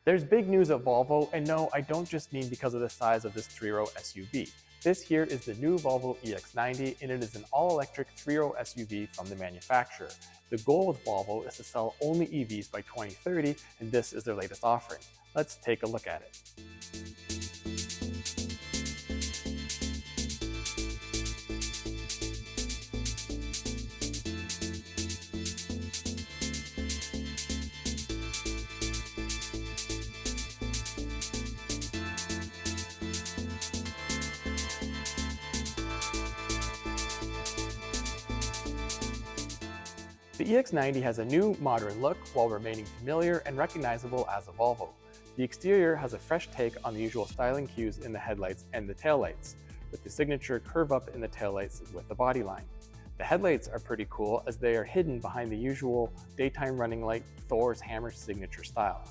There's big news at Volvo, and no, I don't just mean because of the size of this three-row SUV. This here is the new Volvo EX90, and it is an all-electric three-row SUV from the manufacturer. The goal with Volvo is to sell only EVs by 2030, and this is their latest offering. Let's take a look at it. The EX90 has a new, modern look while remaining familiar and recognizable as a Volvo. The exterior has a fresh take on the usual styling cues in the headlights and the taillights, with the signature curve up in the taillights with the body line. The headlights are pretty cool as they are hidden behind the usual daytime running light Thor's hammer signature style.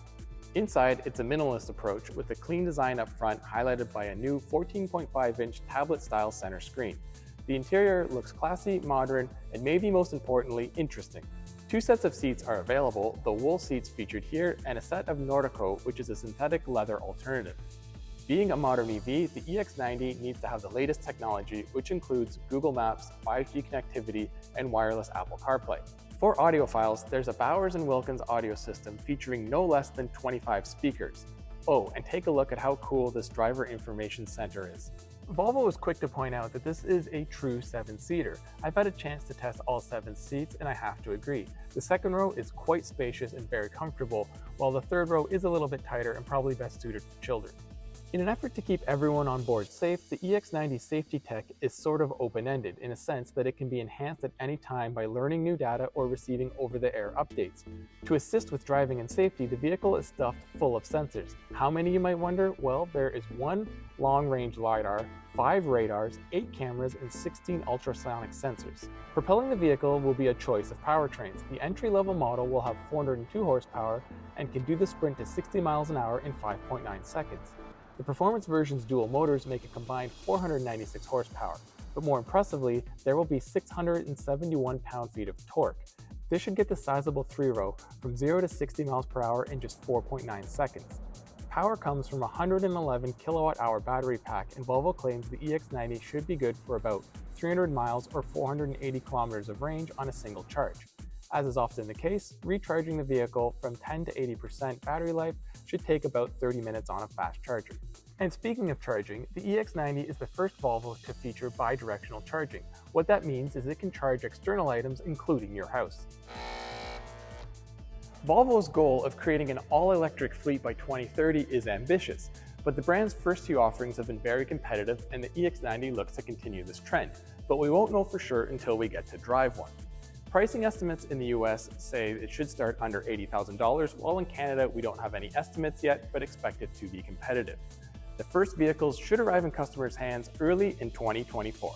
Inside, it's a minimalist approach with a clean design up front highlighted by a new 14.5-inch tablet-style center screen. The interior looks classy, modern, and maybe most importantly, interesting. Two sets of seats are available, the wool seats featured here, and a set of Nordico, which is a synthetic leather alternative. Being a modern EV, the EX90 needs to have the latest technology, which includes Google Maps, 5G connectivity, and wireless Apple CarPlay. For audiophiles, there's a Bowers & Wilkins audio system featuring no less than 25 speakers. Oh, and take a look at how cool this driver information center is. Volvo is quick to point out that this is a true 7-seater. I've had a chance to test all 7 seats and I have to agree. The second row is quite spacious and very comfortable, while the third row is a little bit tighter and probably best suited for children. In an effort to keep everyone on board safe, the EX90 safety tech is sort of open-ended in a sense that it can be enhanced at any time by learning new data or receiving over-the-air updates. To assist with driving and safety, the vehicle is stuffed full of sensors. How many, you might wonder? Well, there is 1 long-range LiDAR, 5 radars, 8 cameras, and 16 ultrasonic sensors. Propelling the vehicle will be a choice of powertrains. The entry-level model will have 402 horsepower and can do the sprint to 60 miles an hour in 5.9 seconds. The performance version's dual motors make a combined 496 horsepower, but more impressively, there will be 671 pound-feet of torque. This should get the sizable three-row from 0 to 60 miles per hour in just 4.9 seconds. Power comes from a 111 kilowatt-hour battery pack, and Volvo claims the EX90 should be good for about 300 miles or 480 kilometers of range on a single charge. As is often the case, recharging the vehicle from 10 to 80% battery life should take about 30 minutes on a fast charger. And speaking of charging, the EX90 is the first Volvo to feature bi-directional charging. What that means is it can charge external items, including your house. Volvo's goal of creating an all-electric fleet by 2030 is ambitious, but the brand's first few offerings have been very competitive, and the EX90 looks to continue this trend. But we won't know for sure until we get to drive one. Pricing estimates in the US say it should start under $80,000, while in Canada we don't have any estimates yet, but expect it to be competitive. The first vehicles should arrive in customers' hands early in 2024.